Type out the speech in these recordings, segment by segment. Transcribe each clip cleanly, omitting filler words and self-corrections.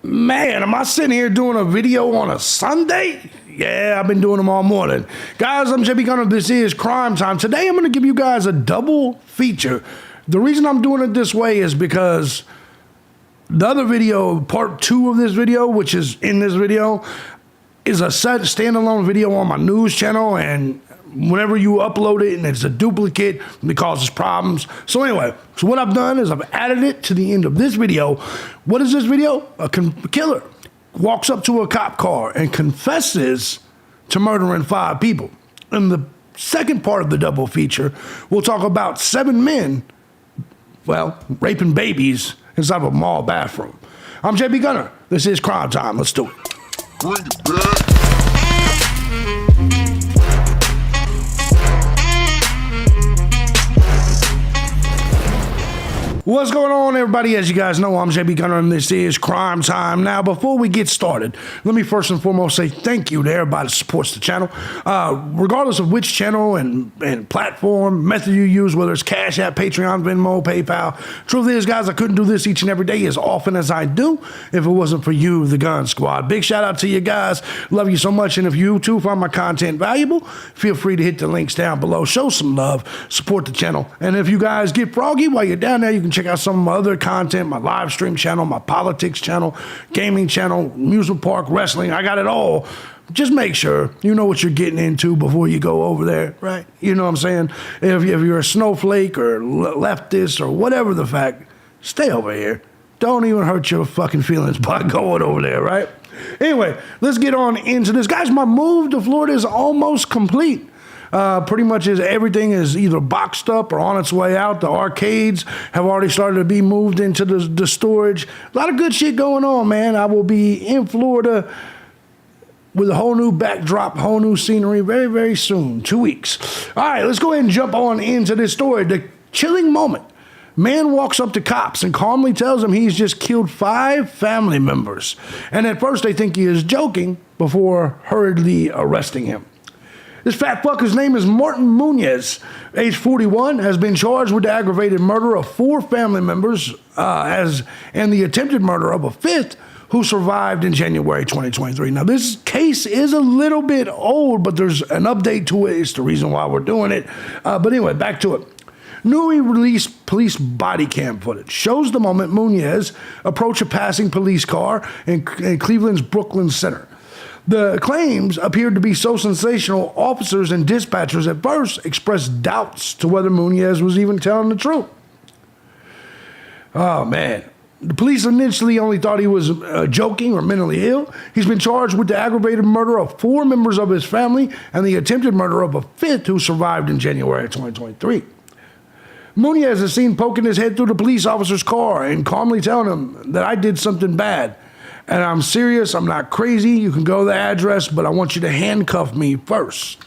Man, am I sitting here doing a video on a Sunday? Yeah, I've been doing them all morning. Guys, I'm JB Gunner. This is Crime Time. Today I'm going to give you guys a double feature. The reason I'm doing it this way is because the other video, part 2 of this video, which is in this video, is a standalone video on my news channel, and whenever you upload it and it's a duplicate, it causes problems. So anyway, so what I've done is I've added it to the end of this video. What is this video? A killer walks up to a cop car and confesses to murdering 5 people. In the second part of the double feature, we'll talk about 7 men, well, raping babies inside of a mall bathroom. I'm JB Gunner. This is Crime Time. Let's do it. Bring it back. What's going on, everybody? As you guys know, I'm JB Gunner, and this is Crime Time. Now, before we get started, let me first and foremost say thank you to everybody that supports the channel. Regardless of which channel and platform, method you use, whether it's Cash App, Patreon, Venmo, PayPal. Truth is, guys, I couldn't do this each and every day as often as I do if it wasn't for you, the Gun Squad. Big shout out to you guys. Love you so much. And if you, too, find my content valuable, feel free to hit the links down below. Show some love. Support the channel. And if you guys get froggy while you're down there, you can check out some of my other content, my live stream channel, my politics channel, gaming channel, amusement park, wrestling. I got it all. Just make sure you know what you're getting into before you go over there, right? You know what I'm saying? If you're a snowflake or leftist or whatever the fact, stay over here. Don't even hurt your fucking feelings by going over there, right? Anyway, let's get on into this. Guys, my move to Florida is almost complete. Pretty much everything is either boxed up or on its way out. The arcades have already started to be moved into the storage. A lot of good shit going on, man. I will be in Florida with a whole new backdrop, whole new scenery very, very soon. 2 weeks. All right, let's go ahead and jump on into this story. The chilling moment. Man walks up to cops and calmly tells them he's just killed 5 family members. And at first they think he is joking before hurriedly arresting him. This fat fucker's name is Martin Munoz, age 41, has been charged with the aggravated murder of 4 family members and the attempted murder of a 5th who survived in January 2023. Now, this case is a little bit old, but there's an update to it. It's the reason why we're doing it. But anyway, back to it. Newly released police body cam footage shows the moment Munoz approached a passing police car in Cleveland's Brooklyn Center. The claims appeared to be so sensational, officers and dispatchers at first expressed doubts to whether Munoz was even telling the truth. Oh, man. The police initially only thought he was joking or mentally ill. He's been charged with the aggravated murder of 4 members of his family and the attempted murder of a 5th who survived in January 2023. Munoz is seen poking his head through the police officer's car and calmly telling him that I did something bad. And I'm serious, I'm not crazy, you can go to the address, but I want you to handcuff me first.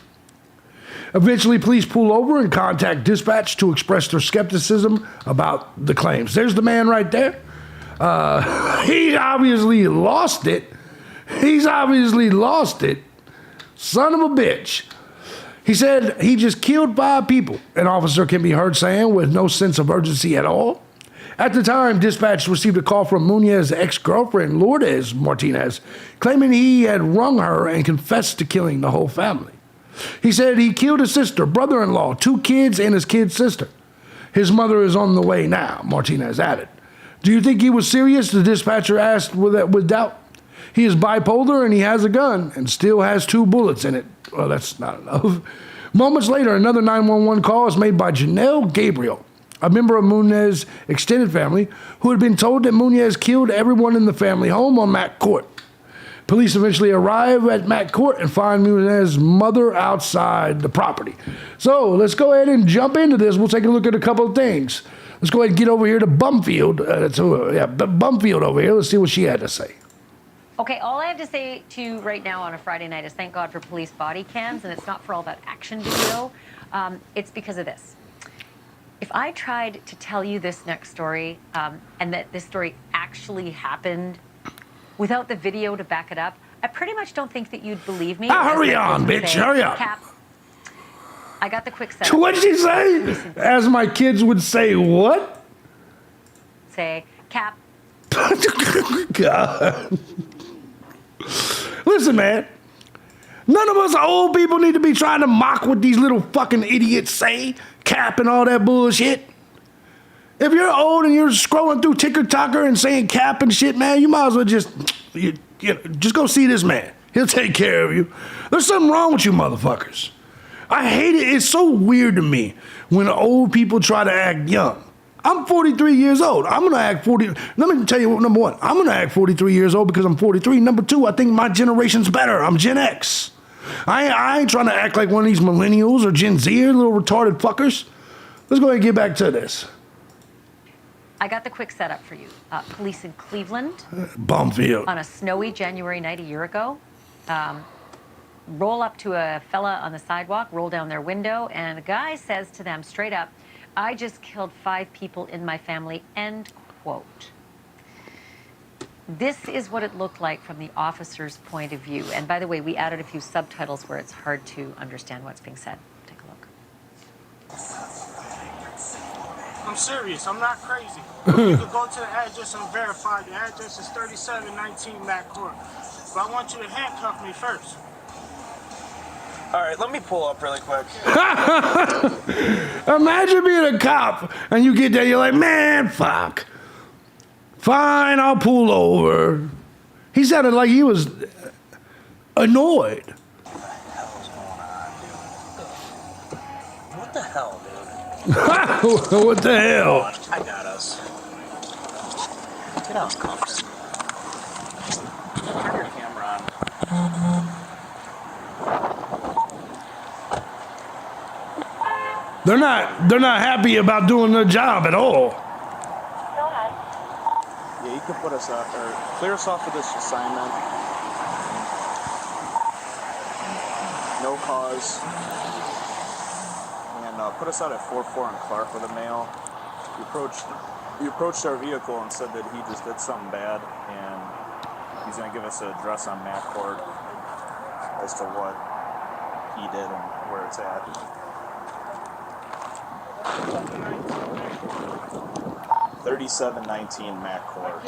Eventually, police pull over and contact dispatch to express their skepticism about the claims. There's the man right there. He obviously lost it. He's obviously lost it. Son of a bitch. He said he just killed 5 people, an officer can be heard saying with no sense of urgency at all. At the time, dispatch received a call from Munoz's ex-girlfriend, Lourdes Martinez, claiming he had wronged her and confessed to killing the whole family. He said he killed his sister, brother-in-law, 2 kids, and his kid's sister. His mother is on the way now, Martinez added. Do you think he was serious? The dispatcher asked with doubt. He is bipolar and he has a gun and still has 2 bullets in it. Well, that's not enough. Moments later, another 911 call is made by Janelle Gabriel, a member of Munoz's extended family, who had been told that Munoz killed everyone in the family home on Mack Court. Police eventually arrive at Mack Court and find Munoz's mother outside the property. So let's go ahead and jump into this. We'll take a look at a couple of things. Let's go ahead and get over here to Bumfield. Bumfield over here. Let's see what she had to say. Okay, all I have to say to you right now on a Friday night is thank God for police body cams, and it's not for all that action video. It's because of this. If I tried to tell you this next story, and that this story actually happened without the video to back it up, I pretty much don't think that you'd believe me. Hurry on, bitch, hurry up. Cap, I got the quick setup. What'd she say? As my kids would say, what? Say, Cap, God. Listen, man. None of us old people need to be trying to mock what these little fucking idiots say, cap and all that bullshit. If you're old and you're scrolling through TikToker and saying cap and shit, man, you might as well just go see this man. He'll take care of you. There's something wrong with you motherfuckers. I hate it. It's so weird to me when old people try to act young. I'm 43 years old. I'm going to act 40. Let me tell you, number one, I'm going to act 43 years old because I'm 43. Number two, I think my generation's better. I'm Gen X. I ain't trying to act like one of these millennials or Gen Z or little retarded fuckers. Let's go ahead and get back to this. I got the quick setup for you. Police in Cleveland. Bumfield. On a snowy January night a year ago. Roll up to a fella on the sidewalk, roll down their window, and the guy says to them straight up, "I just killed 5 people in my family," end quote. This is what it looked like from the officer's point of view. And by the way, we added a few subtitles where it's hard to understand what's being said. Take a look. I'm serious. I'm not crazy. You can go to the address and verify. The address is 3719 Mac Court. But I want you to handcuff me first. All right, let me pull up really quick. Imagine being a cop and you get there, you're like, man, fuck. Fine, I'll pull over. He sounded like he was annoyed. What the hell, dude? What the hell? I got us. Get out, cuffs. Turn your camera on. They're not happy about doing their job at all. Yeah, you can put us out, or clear us off of this assignment. No cause. And put us out at 44 and Clark with a male. You approached our vehicle and said that he just did something bad, and he's going to give us an address on Mac Court as to what he did and where it's at. 3719 Mac Court.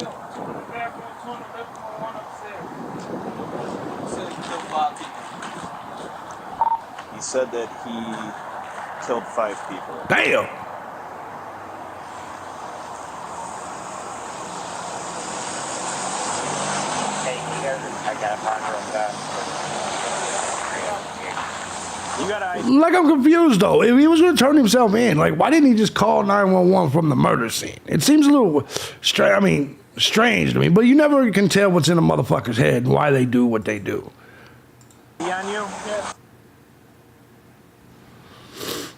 He said that he killed 5 people. Damn. I got a partner on that. You got Like, I'm confused, though. If he was going to turn himself in, like, why didn't he just call 911 from the murder scene? It seems a little strange to me, but you never can tell what's in a motherfucker's head and why they do what they do. on you?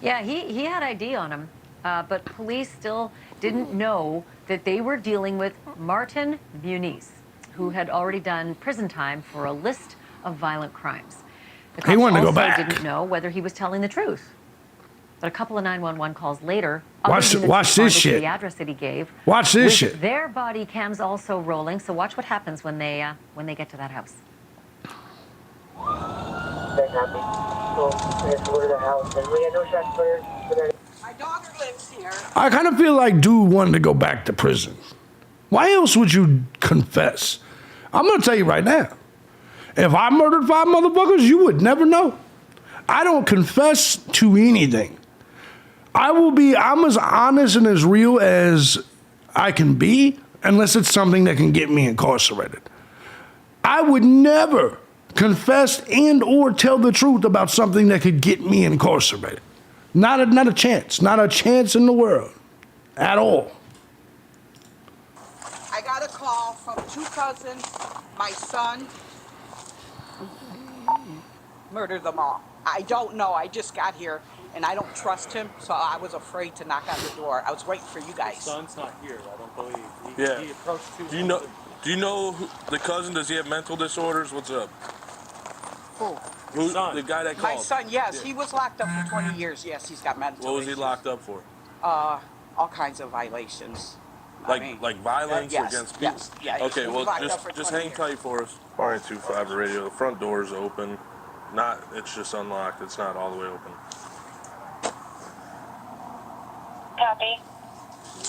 Yeah, he had ID on him, but police still didn't know that they were dealing with Martin Muniz, who had already done prison time for a list of violent crimes. The cops He wanted to go also back. didn't know whether he was telling the truth. But a couple of 911 calls later, Watch this responded to shit. the address that he gave. Watch this with shit. Their body cams also rolling. So watch what happens when they get to that house. My daughter lives here. I kind of feel like dude wanted to go back to prison. Why else would you confess? I'm going to tell you right now. If I murdered 5 motherfuckers, you would never know. I don't confess to anything. I'm as honest and as real as I can be, unless it's something that can get me incarcerated. I would never confess and or tell the truth about something that could get me incarcerated. Not a chance. Not a chance in the world. At all. I got a call from 2 cousins. My son murdered them all. I don't know. I just got here, and I don't trust him, so I was afraid to knock on the door. I was waiting for you guys. Son's not here. I don't believe. Yeah. He approached 2. Do you know the cousin? Does he have mental disorders? What's up? Who? Who? son. The guy that My called. son, yes. Yeah. He was locked up for 20 years. Yes, he's got mental What was he issues. locked up for? All kinds of violations. Like violence yes, against people? yes, yeah, he Okay, was well, locked up for just 20 hang years. tight for us. 425 radio. The front door is open. It's just unlocked. It's not all the way open. Copy.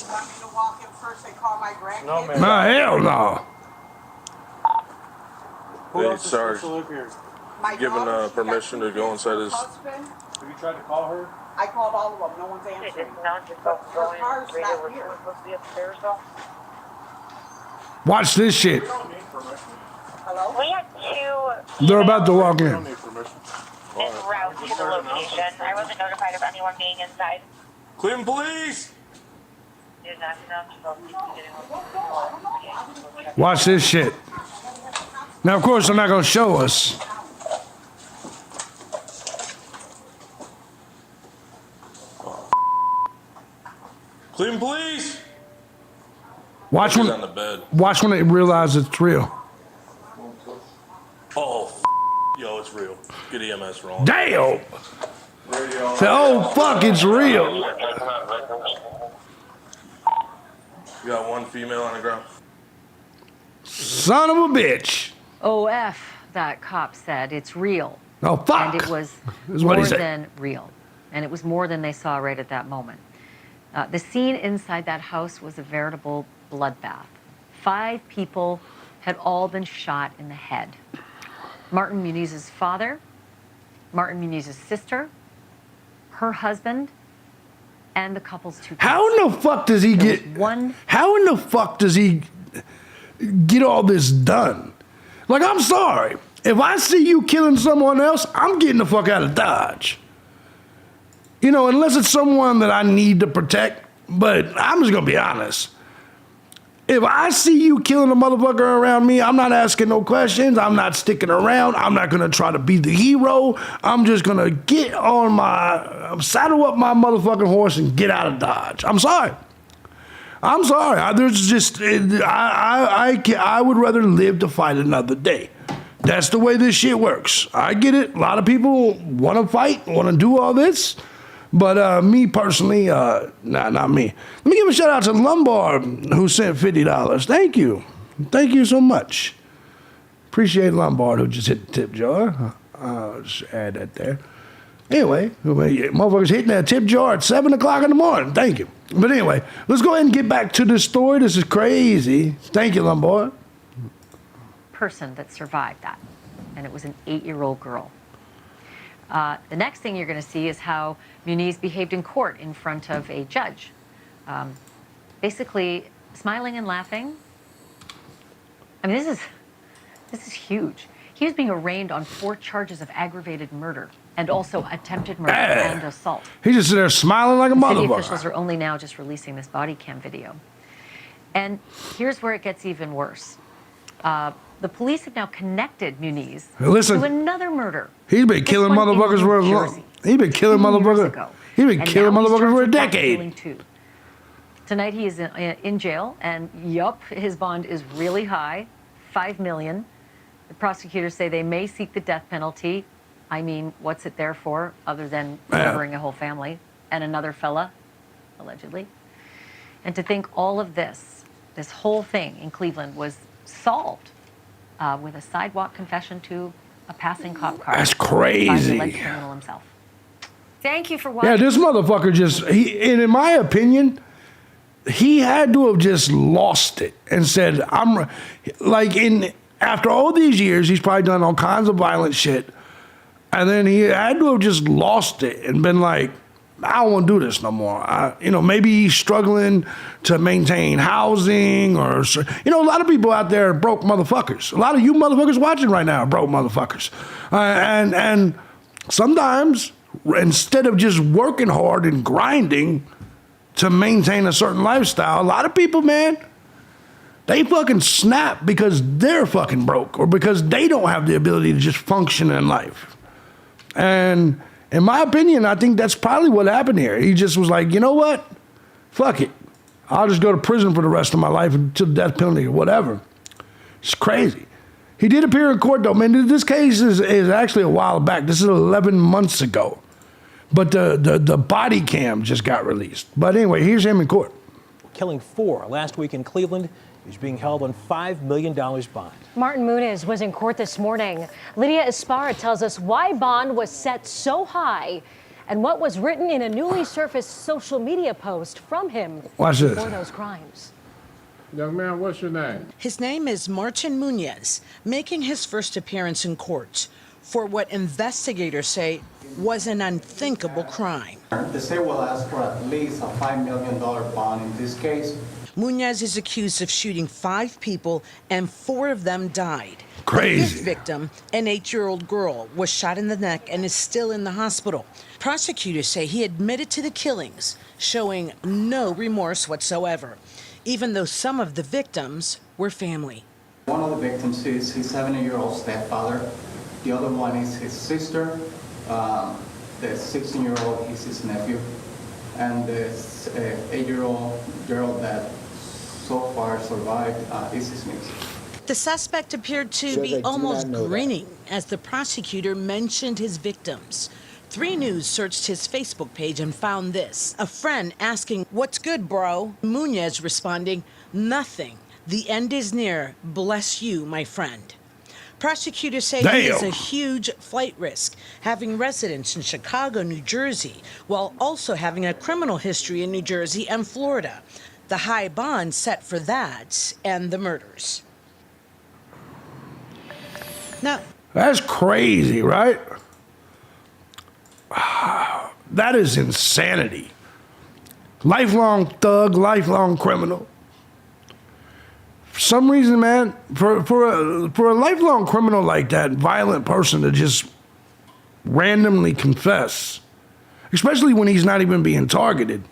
want me to walk in first and call my grandkids? No, man. Nah, hell no. Who Hey, else is Sarge. supposed to live here? My Given, daughter, she got permission to two go kids, inside her his- husband. Have you tried to call her? I called all of them. No one's answering. But her car's not here. Watch this shit. Hello? We had two They're about to walk We don't in. need permission. en route to the location. I wasn't notified of anyone being inside. Cleveland Police! Did not know, so Watch this shit. Now, of course, they're not going to show us. Cleveland Police! Watch He's on when, the bed. watch when they realize it's real. Oh, yo, it's real. Get EMS wrong. Damn! Say, oh, fuck, it's real. You got one female on the ground. Son of a bitch. OF, that cop said. It's real. Oh, fuck. And it was Is what he more said. than real. And it was more than they saw right at that moment. The scene inside that house was a veritable bloodbath. 5 people had all been shot in the head. Martin Muniz's father, Martin Muniz's sister, her husband, and the couple's 2 kids. How in the fuck does he There get... was one How in the fuck does he get all this done? Like, I'm sorry. If I see you killing someone else, I'm getting the fuck out of Dodge. You know, unless it's someone that I need to protect. But I'm just going to be honest. If I see you killing a motherfucker around me, I'm not asking no questions. I'm not sticking around. I'm not going to try to be the hero. I'm just going to get on saddle up my motherfucking horse and get out of Dodge. I'm sorry. I'm sorry. There's just, I would rather live to fight another day. That's the way this shit works. I get it. A lot of people want to fight, want to do all this. But me personally, not me. Let me give a shout out to Lombard, who sent $50. Thank you. Thank you so much. Appreciate Lombard, who just hit the tip jar. I'll just add that there. Anyway, motherfuckers hitting that tip jar at 7 o'clock in the morning. Thank you. But anyway, let's go ahead and get back to this story. This is crazy. Thank you, Lombard. person that survived that, and it was an 8-year-old girl. The next thing you're going to see is how Muniz behaved in court in front of a judge. Basically, smiling and laughing. I mean, this is huge. He was being arraigned on 4 charges of aggravated murder and also attempted murder and assault. He's just there smiling like a City motherfucker. officials are only now just releasing this body cam video. And here's where it gets even worse. The police have now connected Muniz Listen, to another murder. He's been This killing one in motherfuckers New for a long. Jersey, He's been killing 2 years motherfuckers. ago. He's been And killing now he's motherfuckers for a charged with pot decade. dealing too. Tonight he is in jail, and yup, his bond is really high, $5 million. The prosecutors say they may seek the death penalty. I mean, what's it there for, other than murdering a whole family and another fella, allegedly? And to think all of this whole thing in Cleveland was solved with a sidewalk confession to a passing cop car. That's By the crazy. alleged criminal himself. Thank you for watching. Yeah, this motherfucker and in my opinion, he had to have just lost it and said, after all these years, he's probably done all kinds of violent shit. And then he had to have just lost it and been like, I don't want to do this no more. Maybe he's struggling to maintain housing or, a lot of people out there are broke motherfuckers. A lot of you motherfuckers watching right now are broke motherfuckers. And sometimes, instead of just working hard and grinding to maintain a certain lifestyle, a lot of people, man, they fucking snap because they're fucking broke or because they don't have the ability to just function in life. And in my opinion, I think that's probably what happened here. He just was like, you know what? Fuck it. I'll just go to prison for the rest of my life until the death penalty or whatever. It's crazy. He did appear in court, though. Man, this case is actually a while back. This is 11 months ago. But the body cam just got released. But anyway, here's him in court. Killing 4 last week in Cleveland. He's being held on $5 million bond. Martin Muniz was in court this morning. Lydia Esparra tells us why bond was set so high and what was written in a newly surfaced social media post from him Watch this. for those crimes. Young man, what's your name? His name is Martin Muñez, making his first appearance in court for what investigators say was an unthinkable crime. The state will ask for at least a $5 million bond in this case. Muñez is accused of shooting 5 people and 4 of them died. Crazy. The 5th victim, an 8-year-old girl, was shot in the neck and is still in the hospital. Prosecutors say he admitted to the killings, showing no remorse whatsoever, even though some of the victims were family. One of the victims is his 70-year-old stepfather. The other one is his sister. The 16-year-old is his nephew. And the 8-year-old girl that so far survived is his niece. The suspect appeared to be almost grinning as the prosecutor mentioned his victims. 3 News searched his Facebook page and found this. A friend asking, "What's good, bro?" Muñez responding, "Nothing. The end is near. Bless you, my friend." Prosecutors say he is a huge flight risk, having residence in Chicago, New Jersey, while also having a criminal history in New Jersey and Florida. The high bond set for that and the murders. Now, that's crazy, right? That is insanity. Lifelong thug, lifelong criminal. For some reason, man, for a lifelong criminal like that, violent person to just randomly confess, especially when he's not even being targeted.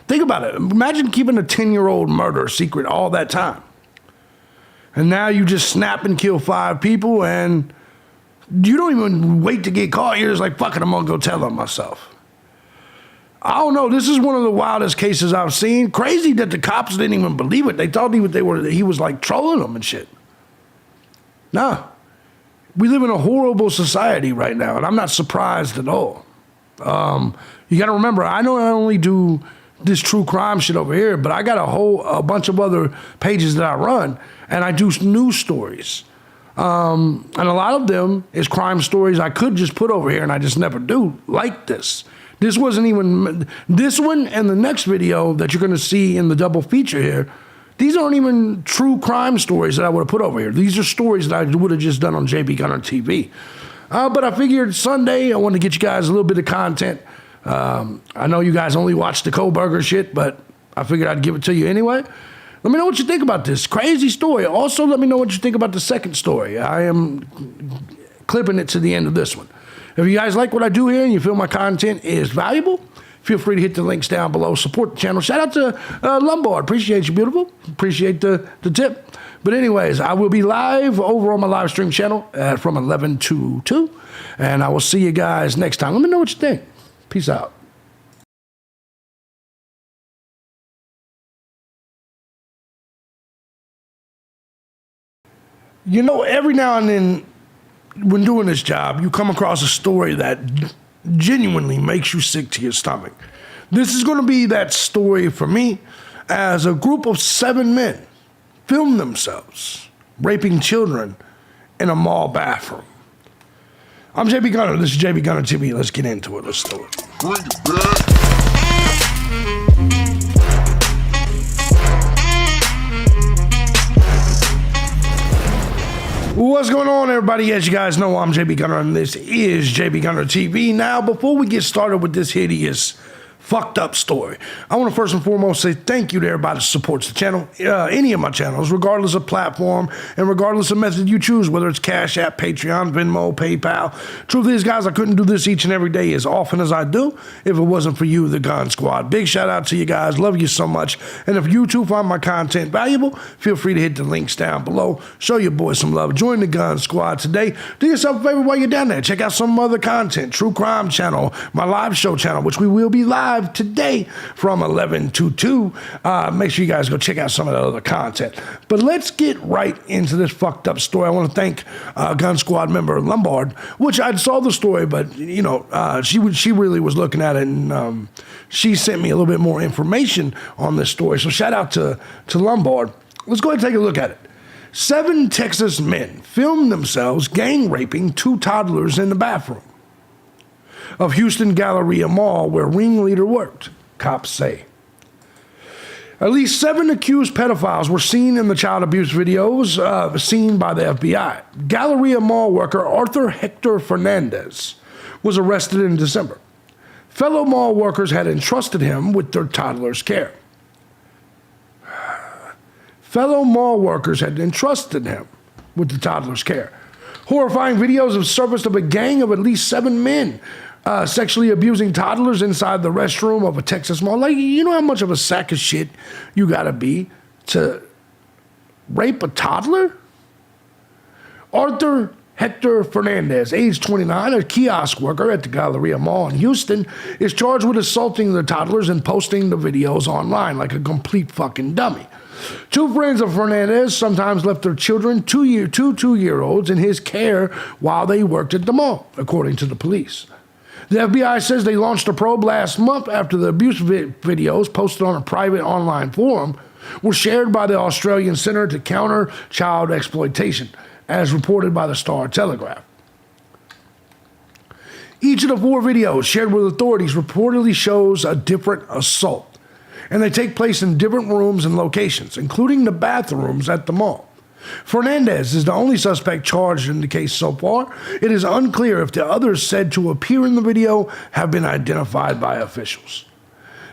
Think about it. Imagine keeping a 10-year-old murder secret all that time. And now you just snap and kill 5 people and you don't even wait to get caught. You're just like, fuck it, I'm gonna go tell them myself. I don't know. This is one of the wildest cases I've seen. Crazy that the cops didn't even believe it. They thought he was like trolling them and shit. Nah. We live in a horrible society right now, and I'm not surprised at all. You got to remember, I know I only do this true crime shit over here, but I got a bunch of other pages that I run, and I do news stories. And a lot of them is crime stories I could just put over here, and I just never do, like this. This wasn't even, this one and the next video that you're going to see in the double feature here, these aren't even true crime stories that I would have put over here. These are stories that I would have just done on JB Gunner TV. But I figured Sunday, I wanted to get you guys a little bit of content. I know you guys only watch the Kohlberger shit, but I figured I'd give it to you anyway. Let me know what you think about this crazy story. Also, let me know what you think about the second story. I am clipping it to the end of this one. If you guys like what I do here and you feel my content is valuable, feel free to hit the links down below. Support the channel. Shout out to Lombard. Appreciate you, beautiful. Appreciate the tip. But anyways, I will be live over on my live stream channel from 11 to 2. And I will see you guys next time. Let me know what you think. Peace out. You know, every now and then, when doing this job, you come across a story that genuinely makes you sick to your stomach. This is going to be that story for me, as a group of 7 men filmed themselves raping children in a mall bathroom. I'm JB Gunner. This is JB Gunner TV. Let's get into it. Let's do it. Bring it back. What's going on, everybody? As you guys know, I'm JB Gunner, and this is JB Gunner TV. Now, before we get started with this hideous, fucked up story, I want to first and foremost say thank you to everybody that supports the channel, any of my channels, regardless of platform and regardless of method you choose, whether it's Cash App, Patreon, Venmo, PayPal. Truth is, guys, I couldn't do this each and every day as often as I do if it wasn't for you, the Gun Squad. Big shout out to you guys. Love you so much. And if you too find my content valuable, feel free to hit the links down below. Show your boys some love. Join the Gun Squad today. Do yourself a favor while you're down there. Check out some other content. True Crime channel, my live show channel, which we will be live today from 11 to 2. Make sure you guys go check out some of the other content. But let's get right into this fucked up story. I want to thank Gun Squad member Lombard, which I saw the story, but you know, she really was looking at it, and she sent me a little bit more information on this story. So shout out to Lombard. Let's go ahead and take a look at it. 7 Texas men filmed themselves gang raping 2 toddlers in the bathroom. of Houston Galleria Mall where ringleader worked, cops say. At least 7 accused pedophiles were seen in the child abuse videos seen by the FBI. Galleria Mall worker Arthur Hector Fernandez was arrested in December. Fellow mall workers had entrusted him with their toddler's care. Fellow mall workers had entrusted him with the toddler's care. Horrifying videos have surfaced of a gang of at least 7 men sexually abusing toddlers inside the restroom of a Texas mall. Like, you know how much of a sack of shit you gotta be to rape a toddler? Arthur Hector Fernandez, age 29, a kiosk worker at the Galleria Mall in Houston, is charged with assaulting the toddlers and posting the videos online like a complete fucking dummy. 2 friends of Fernandez sometimes left their children, 2 two-year-olds, in his care while they worked at the mall, according to the police. The FBI says they launched a probe last month after the abuse videos posted on a private online forum were shared by the Australian Centre to Counter Child Exploitation, as reported by the Star-Telegraph. Each of the 4 videos shared with authorities reportedly shows a different assault, and they take place in different rooms and locations, including the bathrooms at the mall. Fernandez is the only suspect charged in the case so far. It is unclear if the others said to appear in the video have been identified by officials.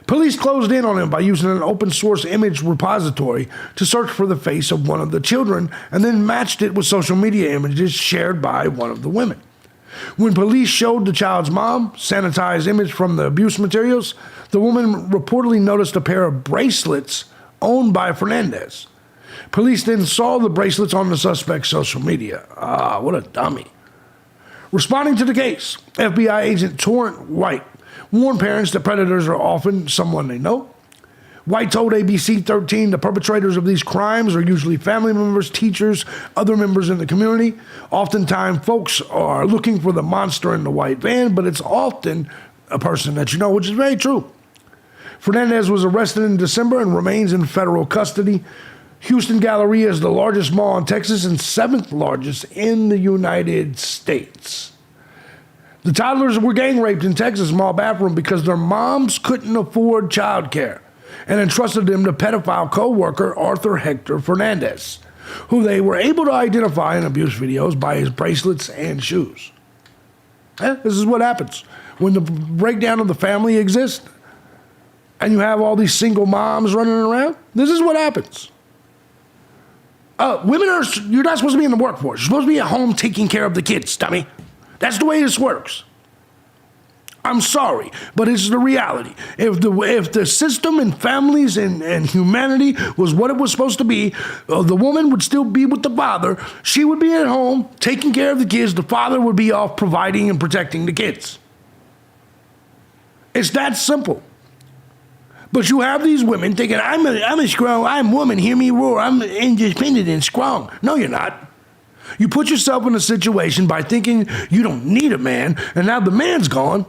Police closed in on him by using an open-source image repository to search for the face of one of the children and then matched it with social media images shared by one of the women. When police showed the child's mom sanitized image from the abuse materials, the woman reportedly noticed a pair of bracelets owned by Fernandez. Police then saw the bracelets on the suspect's social media. What a dummy. Responding to the case, FBI agent Torrent White warned parents that predators are often someone they know. White told ABC 13 the perpetrators of these crimes are usually family members, teachers, other members in the community. Oftentimes, folks are looking for the monster in the white van, but it's often a person that you know, which is very true. Fernandez was arrested in December and remains in federal custody. Houston Galleria is the largest mall in Texas and 7th largest in the United States. The toddlers were gang raped in Texas mall bathroom because their moms couldn't afford childcare and entrusted them to pedophile co-worker Arthur Hector Fernandez, who they were able to identify in abuse videos by his bracelets and shoes. This is what happens when the breakdown of the family exists and you have all these single moms running around. This is what happens. You're not supposed to be in the workforce. You're supposed to be at home taking care of the kids, dummy. That's the way this works. I'm sorry, but it's the reality. If the system and families and humanity was what it was supposed to be, the woman would still be with the father. She would be at home taking care of the kids. The father would be off providing and protecting the kids. It's that simple. But you have these women thinking, I'm a strong, I'm a woman, hear me roar, I'm independent and strong. No, you're not. You put yourself in a situation by thinking you don't need a man, and now the man's gone.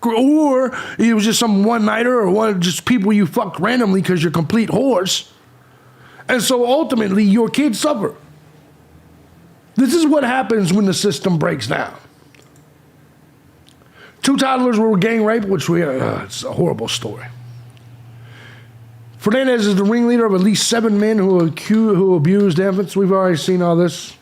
Or it was just some one-nighter or just people you fucked randomly because you're complete whores. And so ultimately, your kids suffer. This is what happens when the system breaks down. 2 toddlers were gang raped, which it's a horrible story. Fernandez is the ringleader of at least 7 men who abused infants. We've already seen all this.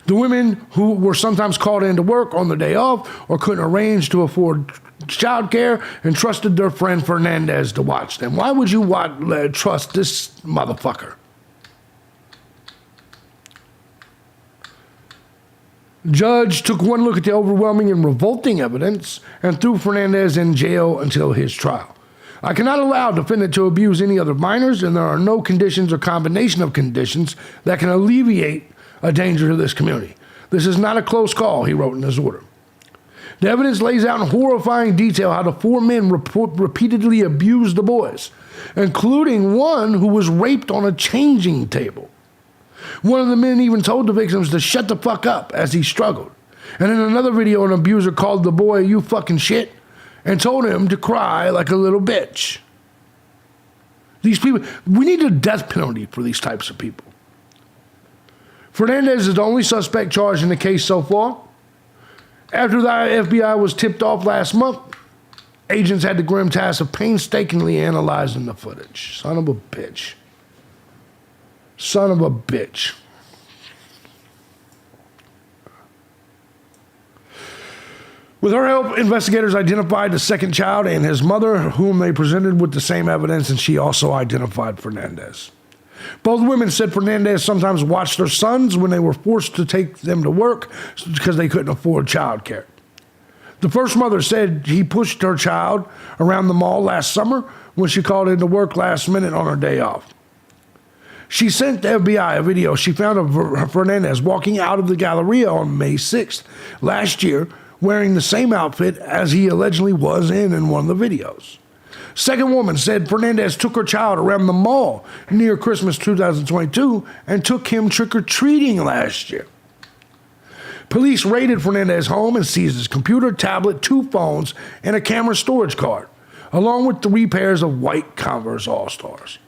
The women who were sometimes called in to work on their day off or couldn't arrange to afford childcare entrusted their friend Fernandez to watch them. Why would you trust this motherfucker? Judge took one look at the overwhelming and revolting evidence and threw Fernandez in jail until his trial. I cannot allow defendant to abuse any other minors, and there are no conditions or combination of conditions that can alleviate a danger to this community. This is not a close call, he wrote in his order. The evidence lays out in horrifying detail how the 4 men repeatedly abused the boys, including one who was raped on a changing table. One of the men even told the victims to shut the fuck up as he struggled. And in another video, an abuser called the boy, "You fucking shit," and told him to cry like a little bitch. These people, we need a death penalty for these types of people. Fernandez is the only suspect charged in the case so far. After the FBI was tipped off last month, agents had the grim task of painstakingly analyzing the footage. Son of a bitch. Son of a bitch. With her help, investigators identified the second child and his mother, whom they presented with the same evidence, and she also identified Fernandez. Both women said Fernandez sometimes watched their sons when they were forced to take them to work because they couldn't afford childcare. The first mother said he pushed her child around the mall last summer when she called into work last minute on her day off. She sent the FBI a video she found of Fernandez walking out of the Galleria on May 6th last year, wearing the same outfit as he allegedly was in one of the videos. Second woman said Fernandez took her child around the mall near Christmas 2022 and took him trick-or-treating last year. Police raided Fernandez's home and seized his computer, tablet, 2 phones, and a camera storage card, along with 3 pairs of white Converse All-Stars.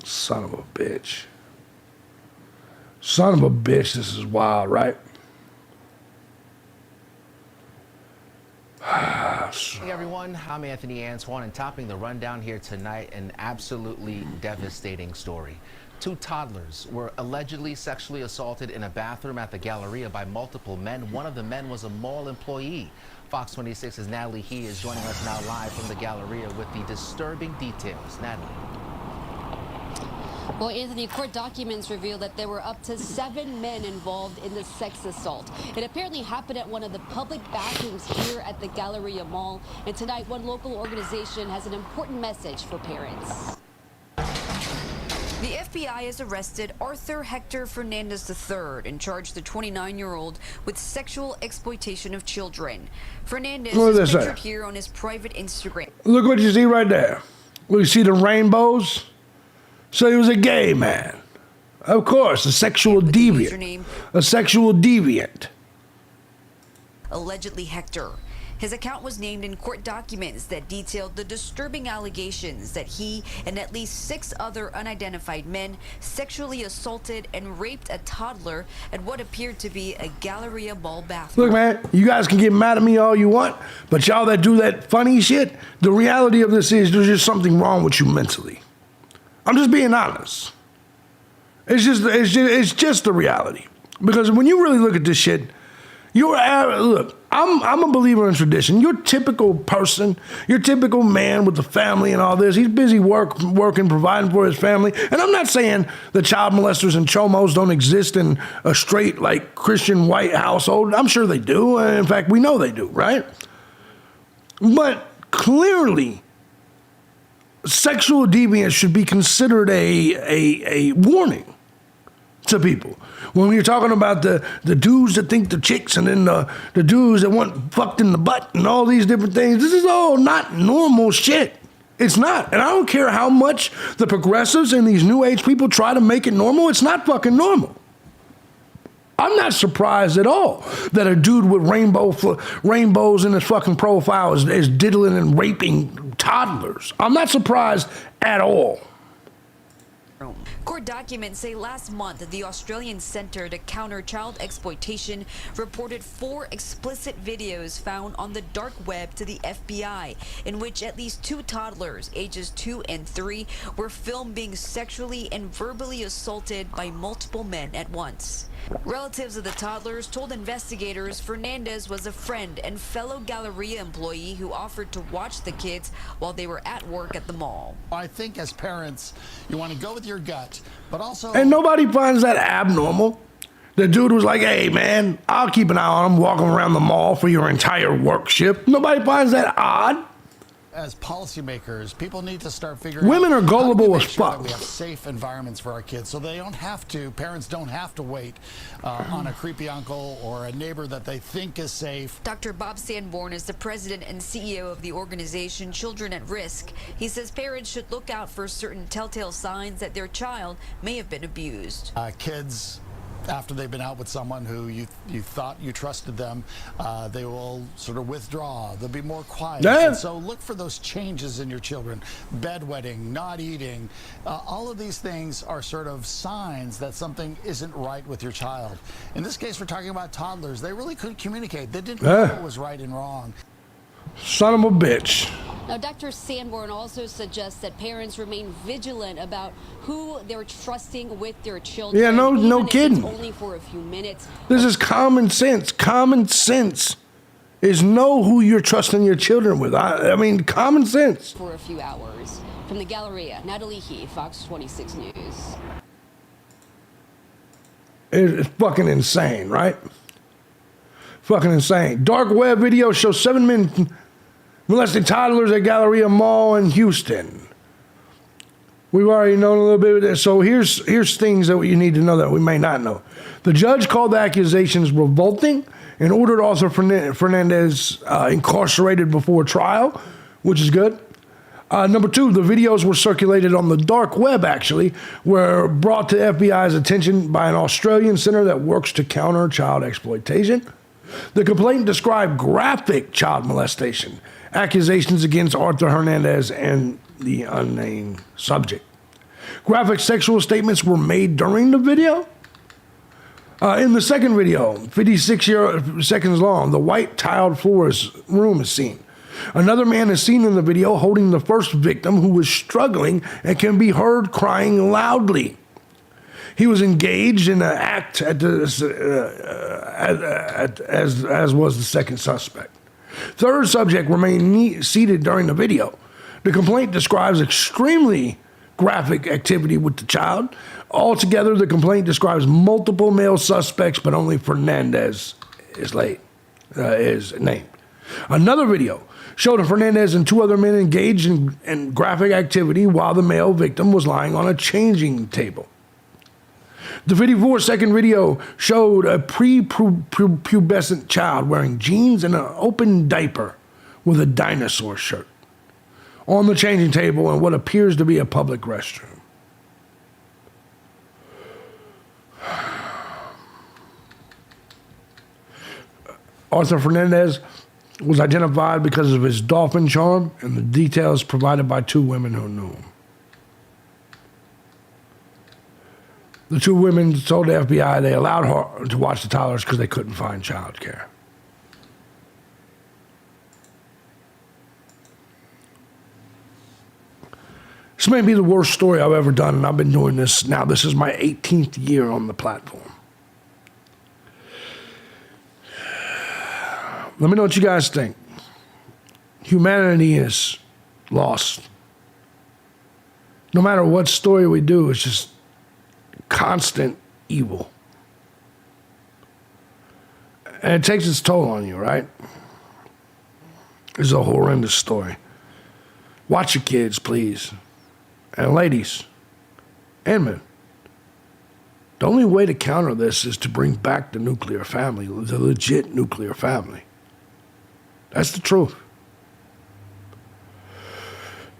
Son of a bitch. Son of a bitch, this is wild, right? Hey everyone, I'm Anthony Antoine, and topping the rundown here tonight, an absolutely devastating story. 2 toddlers were allegedly sexually assaulted in a bathroom at the Galleria by multiple men. One of the men was a mall employee. Fox 26's Natalie He is joining us now live from the Galleria with the disturbing details. Natalie. Well, Anthony, court documents reveal that there were up to 7 men involved in the sex assault. It apparently happened at one of the public bathrooms here at the Galleria Mall. And tonight, one local organization has an important message for parents. The FBI has arrested Arthur Hector Fernandez III and charged the 29-year-old with sexual exploitation of children. Fernandez is pictured here on his private Instagram. Look what you see right there. Look, you see the rainbows? So he was a gay man. Of course, a sexual deviant. A sexual deviant. Allegedly Hector. His account was named in court documents that detailed the disturbing allegations that he and at least 6 other unidentified men sexually assaulted and raped a toddler at what appeared to be a Galleria Mall bathroom. Look, man, you guys can get mad at me all you want, but y'all that do that funny shit, the reality of this is there's just something wrong with you mentally. I'm just being honest. It's just the reality. Because when you really look at this shit, look, I'm a believer in tradition. Your typical person, your typical man with the family and all this, he's busy working, providing for his family. And I'm not saying the child molesters and chomos don't exist in a straight, like, Christian white household. I'm sure they do. In fact, we know they do, right? But clearly, sexual deviance should be considered a warning to people. When you're talking about the dudes that think the chicks and then the dudes that want fucked in the butt and all these different things, this is all not normal shit. It's not. And I don't care how much the progressives and these new age people try to make it normal, it's not fucking normal. I'm not surprised at all that a dude with rainbows in his fucking profile is diddling and raping toddlers. I'm not surprised at all. Court documents say last month the Australian Centre to Counter Child Exploitation reported 4 explicit videos found on the dark web to the FBI in which at least 2 toddlers ages 2 and 3 were filmed being sexually and verbally assaulted by multiple men at once. Relatives of the toddlers told investigators Fernandez was a friend and fellow Galleria employee who offered to watch the kids while they were at work at the mall. I think as parents, you want to go with your gut, but also... And nobody finds that abnormal. The dude was like, hey, man, I'll keep an eye on him walking around the mall for your entire work shift. Nobody finds that odd. As policymakers, people need to start figuring Women out are gullible as sure fuck. that we have safe environments for our kids, so they don't have to, parents don't have to wait on a creepy uncle or a neighbor that they think is safe. Dr. Bob Sanborn is the president and CEO of the organization Children at Risk. He says parents should look out for certain telltale signs that their child may have been abused. Kids after they've been out with someone who you thought you trusted them, they will sort of withdraw. They'll be more quiet. Yeah. And so look for those changes in your children. Bedwetting, not eating, all of these things are sort of signs that something isn't right with your child. In this case, we're talking about toddlers. They really couldn't communicate. They didn't know what was right and wrong. Son of a bitch. Now, Dr. Sanborn also suggests that parents remain vigilant about who they're trusting with their children. Yeah, no even if kidding. It's only for a few minutes. This is common sense. Common sense is know who you're trusting your children with. I mean, common sense. For a few hours. From the Galleria, Natalie He, Fox 26 News. It's fucking insane, right? Fucking insane. Dark web video shows 7 men molesting toddlers at Galleria Mall in Houston. We've already known a little bit of this. So here's things that you need to know that we may not know. The judge called the accusations revolting and ordered Arthur Fernandez incarcerated before trial, which is good. Number 2, the videos were circulated on the dark web, actually, were brought to FBI's attention by an Australian center that works to counter child exploitation. The complaint described graphic child molestation, accusations against Arthur Hernandez and the unnamed subject. Graphic sexual statements were made during the video. In the second video, 56 seconds long, the white tiled room is seen. Another man is seen in the video holding the first victim, who was struggling and can be heard crying loudly. He was engaged in an act as was the second suspect. Third subject remained seated during the video. The complaint describes extremely graphic activity with the child. Altogether, the complaint describes multiple male suspects, but only Fernandez is named. Another video showed Fernandez and 2 other men engaged in graphic activity while the male victim was lying on a changing table. The 54-second video showed a prepubescent child wearing jeans and an open diaper with a dinosaur shirt on the changing table in what appears to be a public restroom. Arthur Fernandez was identified because of his dolphin charm and the details provided by 2 women who knew him. The 2 women told the FBI they allowed her to watch the toddlers because they couldn't find child care. This may be the worst story I've ever done, and I've been doing this now. This is my 18th year on the platform. Let me know what you guys think. Humanity is lost. No matter what story we do, it's just constant evil. And it takes its toll on you, right? It's a horrendous story. Watch your kids, please. And ladies and men. The only way to counter this is to bring back the nuclear family, the legit nuclear family. That's the truth.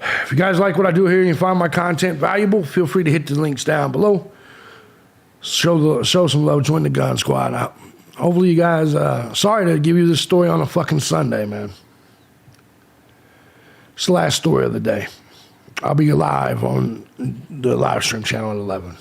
If you guys like what I do here and you find my content valuable, feel free to hit the links down below. Show some love, join the Gun Squad out. Hopefully you guys, sorry to give you this story on a fucking Sunday, man. It's the last story of the day. I'll be live on the live stream channel at 11.